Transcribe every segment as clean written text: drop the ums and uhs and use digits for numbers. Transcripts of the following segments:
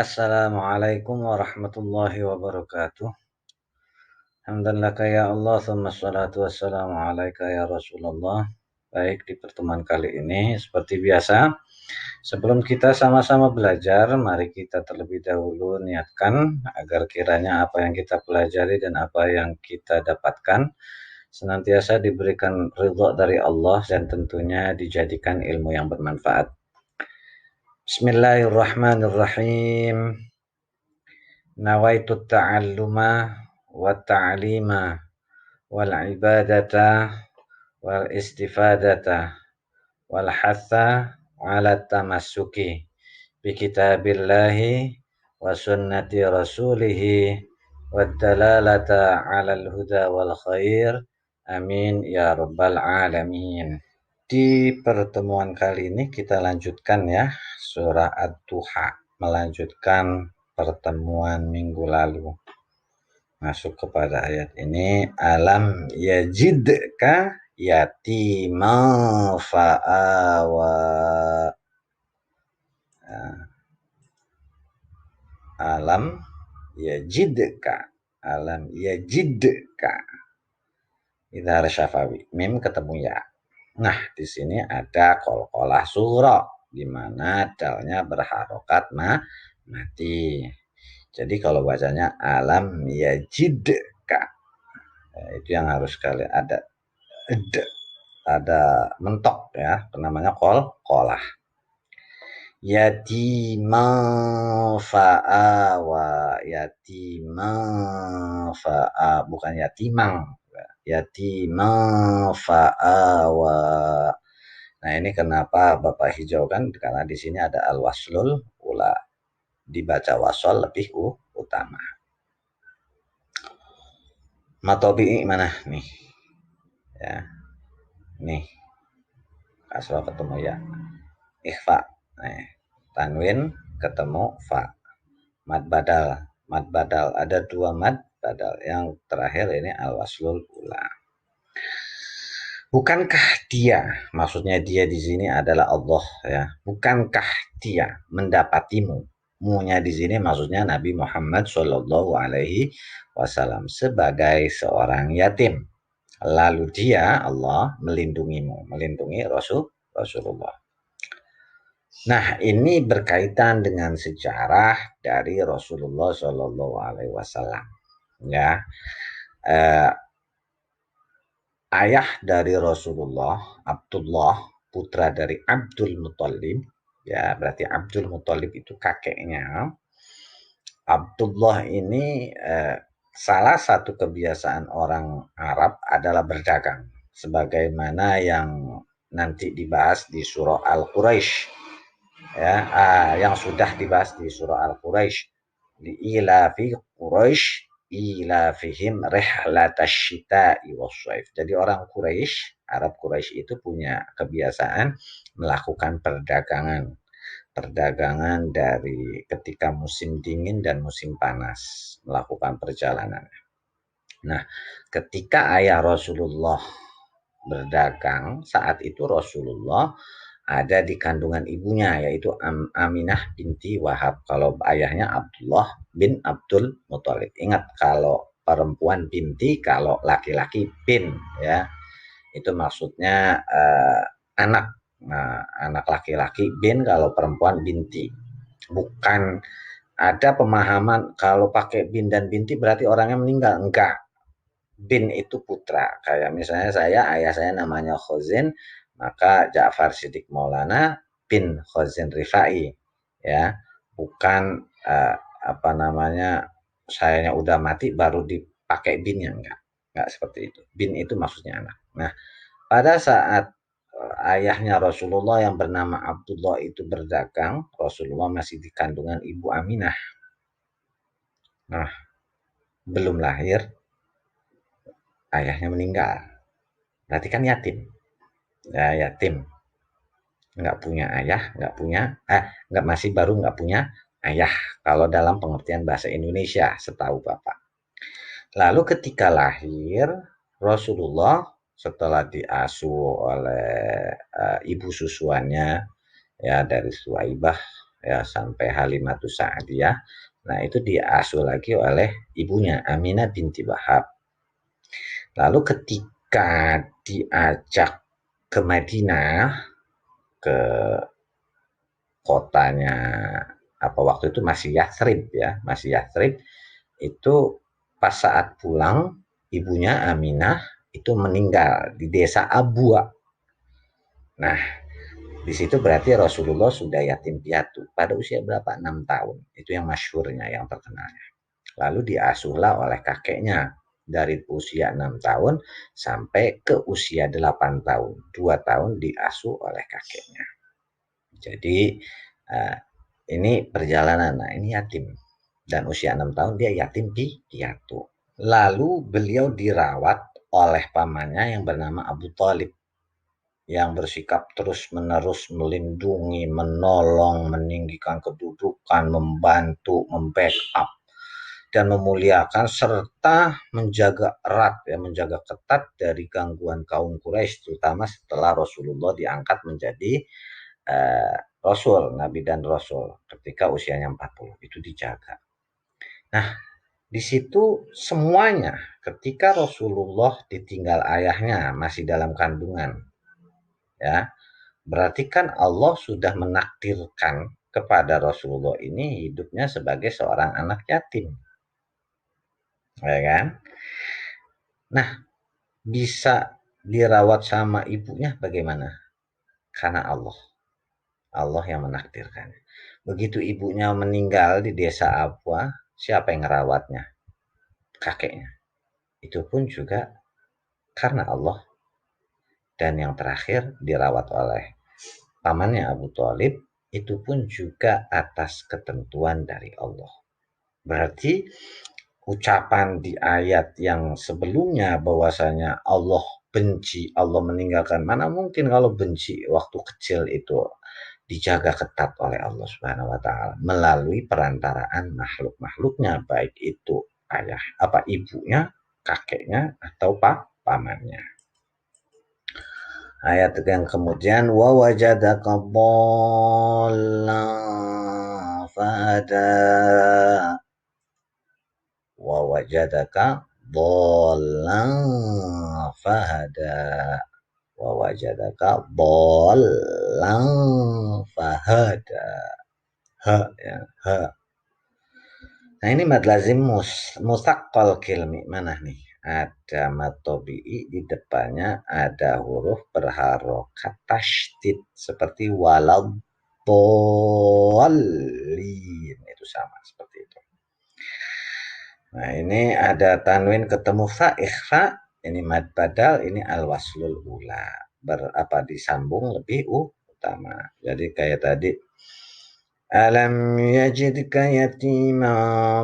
Assalamualaikum warahmatullahi wabarakatuh. Alhamdulillah ya Allah, thumma salatu wassalamu alaika ya Rasulullah. Baik, di pertemuan kali ini seperti biasa, sebelum kita sama-sama belajar, mari kita terlebih dahulu niatkan agar kiranya apa yang kita pelajari dan apa yang kita dapatkan senantiasa diberikan ridha dari Allah dan tentunya dijadikan ilmu yang bermanfaat. Bismillahirrahmanirrahim. Nawaitu ta'alluma wa ta'lima wal ibadata wal istifadata wal hatha ala tamassuki bi kitabillahi wa sunnati rasulihi wa dalalata ala al-huda wal khair. Amin ya rabbal alamin. Di pertemuan kali ini kita lanjutkan ya surah Ad-Duha, melanjutkan pertemuan minggu lalu. Masuk kepada ayat ini, alam yajidka yatima fa'awa. Alam yajidka, alam yajidka. Idhar syafawi, mim ketemu ya. Nah, di sini ada qalqalah surah, di mana dalnya berharokat mati. Jadi kalau bacanya alam yajidka, itu yang harus kalian ada mentok ya, namanya qalqalah. Yatima fa'awa, yatima fa'a, bukan yatimang, yatima fa'awa. Nah, ini kenapa Bapak hijaukan, karena di sini ada al-waslul ula, dibaca wasol lebih utama. Matobi'i mana nih ya, nih kasroh ketemu ya, ikhfa, nih tanwin ketemu fa, mad badal ada dua mad badal, yang terakhir ini al-waslul ula. Bukankah dia, maksudnya dia di sini adalah Allah ya, bukankah dia mendapatimu, munya di sini maksudnya Nabi Muhammad Shallallahu Alaihi Wasallam sebagai seorang yatim, lalu dia Allah melindungimu, melindungi Rasulullah. Nah, ini berkaitan dengan sejarah dari Rasulullah Shallallahu Alaihi Wasallam ya. Ayah dari Rasulullah, Abdullah, putra dari Abdul Muthalib, ya berarti Abdul Muthalib itu kakeknya. Abdullah ini salah satu kebiasaan orang Arab adalah berdagang, sebagaimana yang nanti dibahas di surah Al-Quraisy, ya, yang sudah dibahas di surah Al-Quraisy. Li'ilafi Quraisy ilafihim rihlatash syita'i wasyaif. Jadi orang Quraisy, Arab Quraisy itu punya kebiasaan melakukan perdagangan dari ketika musim dingin dan musim panas, melakukan perjalanan. Nah, ketika ayah Rasulullah berdagang, saat itu Rasulullah ada di kandungan ibunya, yaitu Aminah binti Wahab. Kalau ayahnya Abdullah bin Abdul Muthalib. Ingat, kalau perempuan binti, kalau laki-laki bin ya, itu maksudnya anak. Nah, anak laki-laki bin, kalau perempuan binti. Bukan ada pemahaman kalau pakai bin dan binti berarti orangnya meninggal. Enggak. Bin itu putra. Kayak misalnya ayah saya namanya Khozin, maka Ja'far Siddiq Maulana bin Khozin Rifai ya, bukan apa namanya, sayanya udah mati baru dipakai binnya, enggak seperti itu. Bin itu maksudnya anak. Nah, pada saat ayahnya Rasulullah yang bernama Abdullah itu berdagang, Rasulullah masih di kandungan ibu Aminah. Nah, belum lahir, ayahnya meninggal. Berarti kan yatim. Ya, yatim. Nggak punya ayah, nggak, masih baru nggak punya ayah. Kalau dalam pengertian bahasa Indonesia, setahu Bapak. Lalu ketika lahir, Rasulullah setelah diasuh oleh ibu susuannya, ya dari Suwaibah, ya sampai Halimatus Sa'diyah. Nah, itu diasuh lagi oleh ibunya Aminah binti Wahab. Lalu ketika diajak ke Madinah, ke kotanya apa waktu itu masih Yathrib ya, masih Yathrib, itu pas saat pulang ibunya Aminah itu meninggal di desa Abwa. Nah, di situ berarti Rasulullah sudah yatim piatu pada usia berapa? 6 tahun. Itu yang masyhurnya, yang terkenalnya. Lalu diasuhlah oleh kakeknya dari usia 6 tahun sampai ke usia 8 tahun. 2 tahun diasuh oleh kakeknya. Jadi ini perjalanan, nah ini yatim. Dan usia 6 tahun dia yatim piatu. Lalu beliau dirawat oleh pamannya yang bernama Abu Thalib, yang bersikap terus-menerus melindungi, menolong, meninggikan kedudukan, membantu, membackup, dan memuliakan serta menjaga erat, ya, menjaga ketat dari gangguan kaum Quraisy, terutama setelah Rasulullah diangkat menjadi Rasul, Nabi dan Rasul ketika usianya 40, itu dijaga. Nah, di situ semuanya ketika Rasulullah ditinggal ayahnya masih dalam kandungan, ya, berarti kan Allah sudah menakdirkan kepada Rasulullah ini hidupnya sebagai seorang anak yatim, ya kan? Nah, bisa dirawat sama ibunya bagaimana? Karena Allah yang menakdirkan. Begitu ibunya meninggal di desa Abwa, siapa yang ngerawatnya? Kakeknya. Itu pun juga karena Allah. Dan yang terakhir dirawat oleh pamannya Abu Thalib, itu pun juga atas ketentuan dari Allah. Berarti ucapan di ayat yang sebelumnya bahwasanya Allah benci, Allah meninggalkan, mana mungkin kalau benci waktu kecil itu dijaga ketat oleh Allah Subhanahu wa taala melalui perantaraan makhluk-makhluknya, baik itu ayah apa ibunya, kakeknya atau pamannya. Ayat yang kemudian wa wajadaka dhallan fahada, wa wajadaka dhallan fahada, wa wajadaka dhallan fahada. Ha ya, ha. Nah, ini mad lazim musaqqal kilmi mana nih? Ada mad tabi'i di depannya ada huruf berharokat tasydid seperti waladhdallin, itu sama seperti itu. Nah, ini ada tanwin ketemu fa ikhfa, ini mad badal, ini al waslul ula, disambung lebih utama. Jadi kayak tadi alam yajidka yatima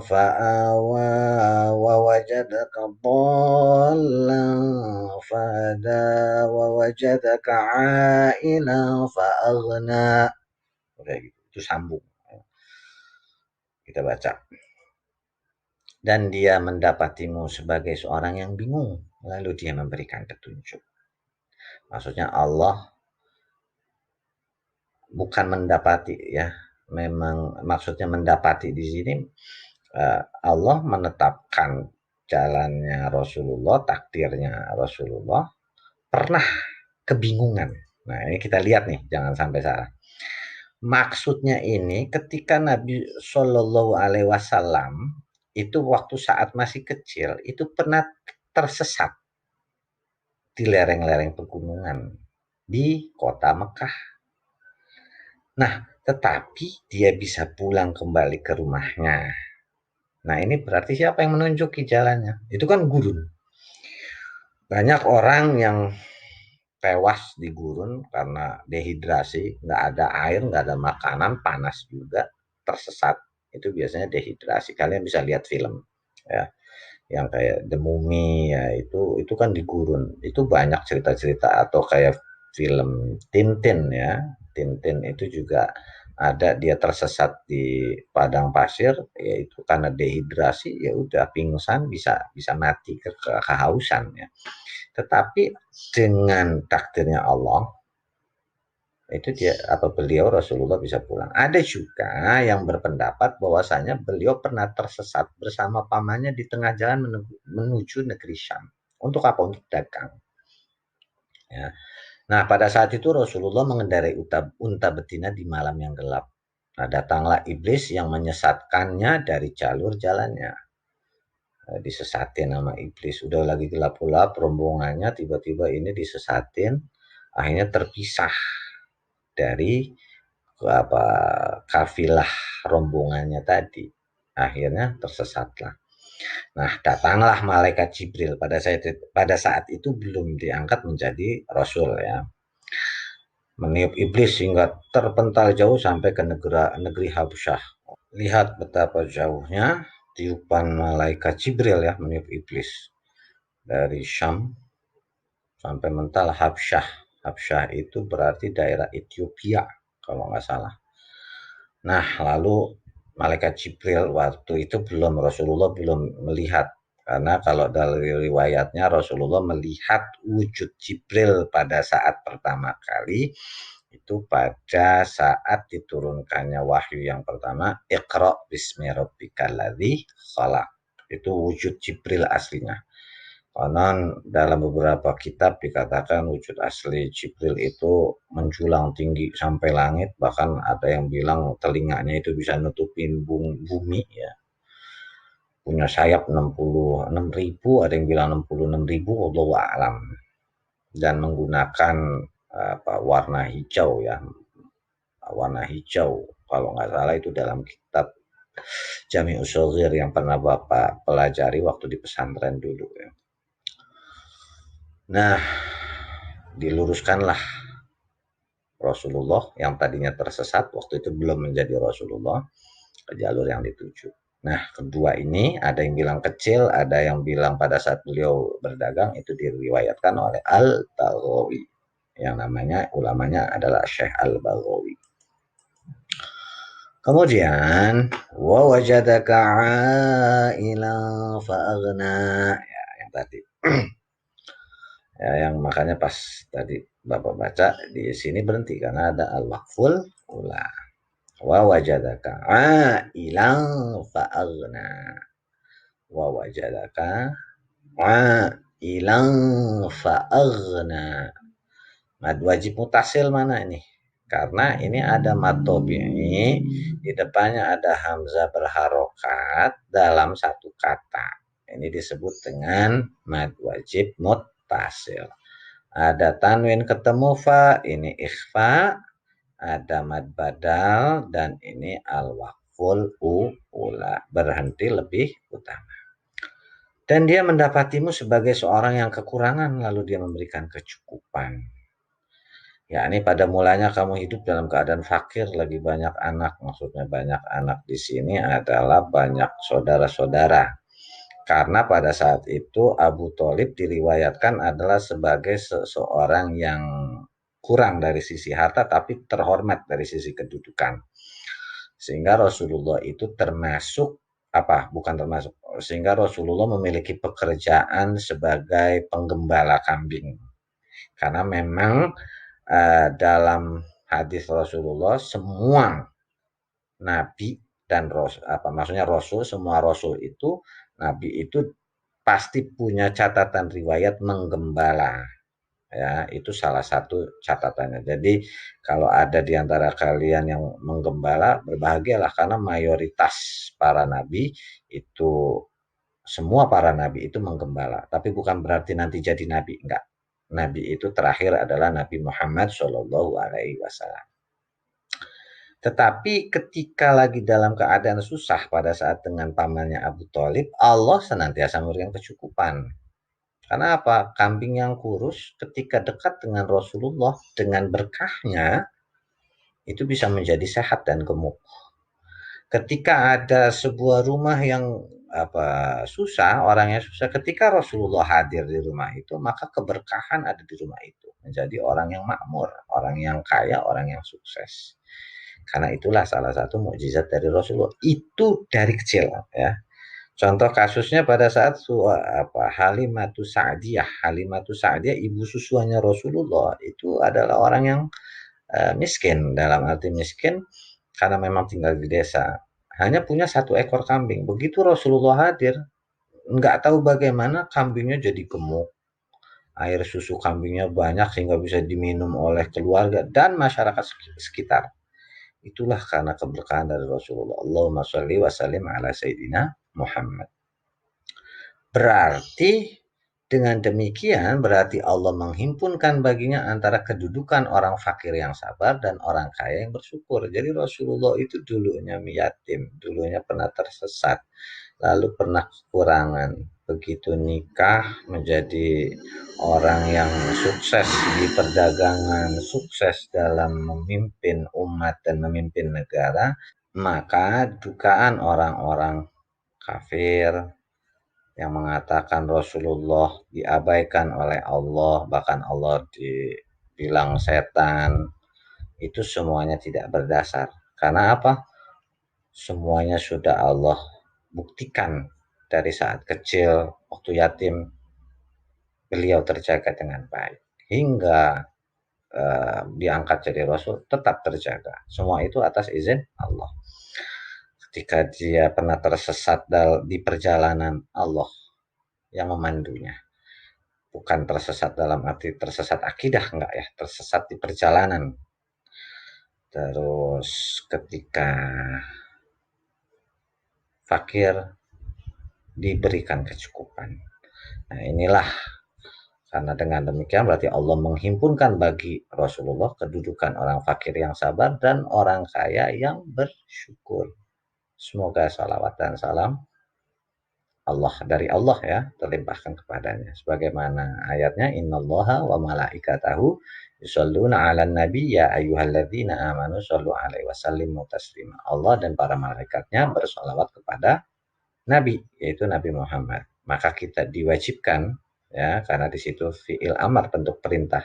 fa'awa wa wajadaka dhallan fahada wa wajadaka a'ilan fa'aghna. Oke, gitu. Itu sambung. Kita baca. Dan dia mendapatimu sebagai seorang yang bingung, lalu dia memberikan petunjuk. Maksudnya Allah bukan mendapati, ya. Memang maksudnya mendapati di sini Allah menetapkan jalannya Rasulullah, takdirnya Rasulullah pernah kebingungan. Nah, ini kita lihat nih, jangan sampai salah. Maksudnya ini ketika Nabi Shallallahu Alaihi Wasallam itu waktu saat masih kecil itu pernah tersesat di lereng-lereng pegunungan di kota Mekah. Nah, tetapi dia bisa pulang kembali ke rumahnya. Nah, ini berarti siapa yang menunjuki jalannya? Itu kan gurun. Banyak orang yang tewas di gurun karena dehidrasi, nggak ada air, nggak ada makanan, panas juga, tersesat. Itu biasanya dehidrasi. Kalian bisa lihat film, ya, yang kayak The Mummy, ya, itu kan di gurun. Itu banyak cerita-cerita, atau kayak film Tintin, ya. Tintin itu juga ada, dia tersesat di padang pasir, yaitu karena dehidrasi, ya udah pingsan, bisa mati kehausan, ya. Tetapi dengan takdirnya Allah, itu dia apa beliau Rasulullah bisa pulang. Ada juga yang berpendapat bahwasanya beliau pernah tersesat bersama pamannya di tengah jalan menuju negeri Syam. Untuk apa? Untuk dagang. Ya. Nah, pada saat itu Rasulullah mengendarai unta betina di malam yang gelap. Nah, datanglah iblis yang menyesatkannya dari jalur jalannya. Disesatin sama iblis. Udah lagi gelap-gelap rombongannya, tiba-tiba ini disesatin. Akhirnya terpisah dari apa kafilah rombongannya tadi. Akhirnya tersesatlah. Nah, datanglah malaikat Jibril pada saat itu belum diangkat menjadi rasul ya. Meniup iblis sehingga terpental jauh sampai ke negeri Habsyah. Lihat betapa jauhnya tiupan malaikat Jibril ya meniup iblis dari Syam sampai mental Habsyah. Habsyah itu berarti daerah Ethiopia kalau nggak salah. Nah, lalu malaikat Jibril waktu itu Rasulullah belum melihat. Karena kalau dari riwayatnya Rasulullah melihat wujud Jibril pada saat pertama kali itu pada saat diturunkannya wahyu yang pertama, Iqra bismi rabbikal ladzi khalaq. Itu wujud Jibril aslinya. Konon dalam beberapa kitab dikatakan wujud asli Jibril itu menjulang tinggi sampai langit, bahkan ada yang bilang telinganya itu bisa nutupin bumi ya. Punya sayap 66.000, ada yang bilang 66.000, wallahu a'lam. Dan menggunakan warna hijau ya. Warna hijau kalau nggak salah itu dalam kitab Jami Ushagir yang pernah Bapak pelajari waktu di pesantren dulu ya. Nah, diluruskanlah Rasulullah yang tadinya tersesat waktu itu belum menjadi Rasulullah ke jalur yang dituju. Nah, kedua ini ada yang bilang kecil, ada yang bilang pada saat beliau berdagang itu diriwayatkan oleh Al-Baghawi yang namanya ulamanya adalah Syekh Al-Baghawi. Kemudian wa wajadaka 'ailan fa'aghna ya yang tadi. Ya, yang makanya pas tadi Bapak baca di sini berhenti karena ada al-waqful ula. Wa wajadaka 'ailan fa'aghna. Wa wajadaka 'ailan fa'aghna. Mad wajib mutasil mana ini? Karena ini ada mad tabi'i, di depannya ada hamzah berharokat dalam satu kata. Ini disebut dengan mad wajib muttasil. Ada tanwin ketemu fa, ini ikhfa, ada mad badal, dan ini al-waqful ula, berhenti lebih utama. Dan dia mendapatimu sebagai seorang yang kekurangan, lalu dia memberikan kecukupan. Ya, ini pada mulanya kamu hidup dalam keadaan fakir, lagi banyak anak. Maksudnya banyak anak di sini adalah banyak saudara-saudara. Karena pada saat itu Abu Thalib diriwayatkan adalah sebagai seseorang yang kurang dari sisi harta, tapi terhormat dari sisi kedudukan. Sehingga Rasulullah itu sehingga Rasulullah memiliki pekerjaan sebagai penggembala kambing. Karena memang dalam hadis Rasulullah semua nabi dan rasul semua rasul itu nabi itu pasti punya catatan riwayat menggembala ya, itu salah satu catatannya. Jadi kalau ada di antara kalian yang menggembala, berbahagialah karena mayoritas para nabi itu semua para nabi itu menggembala, tapi bukan berarti nanti jadi nabi, enggak. Nabi itu terakhir adalah Nabi Muhammad Shallallahu Alaihi Wasallam. Tetapi ketika lagi dalam keadaan susah pada saat dengan pamannya Abu Thalib, Allah senantiasa memberikan kecukupan. Karena apa? Kambing yang kurus ketika dekat dengan Rasulullah dengan berkahnya itu bisa menjadi sehat dan gemuk. Ketika ada sebuah rumah yang susah, orangnya susah, ketika Rasulullah hadir di rumah itu, maka keberkahan ada di rumah itu. Menjadi orang yang makmur, orang yang kaya, orang yang sukses. Karena itulah salah satu mukjizat dari Rasulullah. Itu dari kecil ya. Contoh kasusnya pada saat Halimatus Sa'diyah. Halimatus Sa'diyah ibu susuannya Rasulullah itu adalah orang yang miskin, dalam arti miskin karena memang tinggal di desa, hanya punya 1 ekor kambing. Begitu Rasulullah hadir, nggak tahu bagaimana kambingnya jadi gemuk, air susu kambingnya banyak sehingga bisa diminum oleh keluarga dan masyarakat sekitar. Itulah karena keberkahan dari Rasulullah. Allahumma sholli wa sallim ala Sayyidina Muhammad. Berarti dengan demikian berarti Allah menghimpunkan baginya antara kedudukan orang fakir yang sabar dan orang kaya yang bersyukur. Jadi Rasulullah itu dulunya yatim, dulunya pernah tersesat, lalu pernah kekurangan. Begitu nikah menjadi orang yang sukses di perdagangan, sukses dalam memimpin umat dan memimpin negara, maka dugaan orang-orang kafir yang mengatakan Rasulullah diabaikan oleh Allah, bahkan Allah dibilang setan, itu semuanya tidak berdasar. Karena apa? Semuanya sudah Allah buktikan dari saat kecil, waktu yatim, beliau terjaga dengan baik. Hingga diangkat jadi Rasul, tetap terjaga. Semua itu atas izin Allah. Ketika dia pernah tersesat di perjalanan, Allah yang memandunya. Bukan tersesat dalam arti tersesat akidah, enggak ya, tersesat di perjalanan. Terus ketika fakir diberikan kecukupan. Nah, inilah karena dengan demikian berarti Allah menghimpunkan bagi Rasulullah kedudukan orang fakir yang sabar dan orang kaya yang bersyukur. Semoga salawat dan salam Allah dari Allah ya terlimpahkan kepadanya. Sebagaimana ayatnya, innallaha wa malaikatahu yusholluna 'alan nabi ya ayyuhalladzina amanu shollu 'alaihi wasallimu taslima. Allah dan para malaikatnya bersolawat kepada Nabi, yaitu Nabi Muhammad. Maka kita diwajibkan ya, karena di situ fi'il amar, bentuk perintah.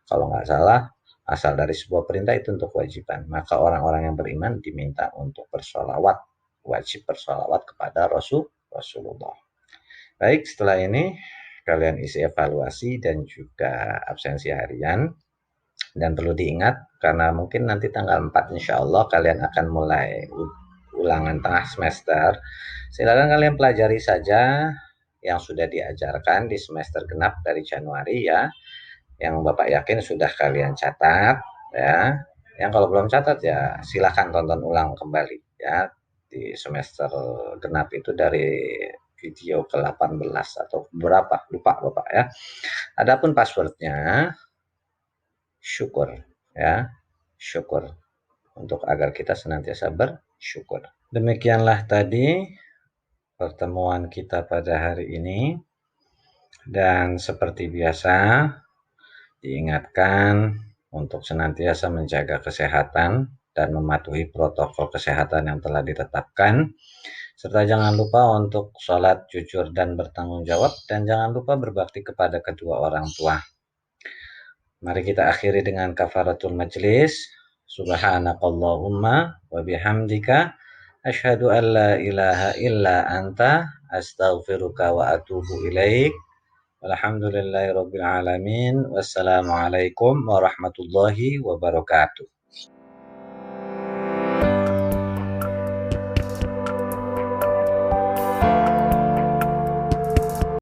Kalau nggak salah, asal dari sebuah perintah itu untuk kewajiban. Maka orang-orang yang beriman diminta untuk bersolawat, wajib bersolawat kepada Rasulullah. Baik, setelah ini kalian isi evaluasi dan juga absensi harian. Dan perlu diingat, karena mungkin nanti tanggal 4 insya Allah kalian akan mulai ulangan tengah semester. Silakan kalian pelajari saja yang sudah diajarkan di semester genap dari Januari ya. Yang Bapak yakin sudah kalian catat ya. Yang kalau belum catat ya silakan tonton ulang kembali ya. Di semester genap itu dari video ke-18 atau berapa, lupa Bapak ya. Adapun passwordnya syukur ya, syukur, untuk agar kita senantiasa bersyukur. Demikianlah tadi pertemuan kita pada hari ini, dan seperti biasa diingatkan untuk senantiasa menjaga kesehatan dan mematuhi protokol kesehatan yang telah ditetapkan, serta jangan lupa untuk sholat jujur dan bertanggung jawab, dan jangan lupa berbakti kepada kedua orang tua. Mari kita akhiri dengan kafaratul majlis. Subhanakallahumma wa bihamdika asyhadu an la ilaha illa anta astaghfiruka wa atubu ilaik. Walhamdulillahirabbil alamin. Wassalamualaikum warahmatullahi wabarakatuh.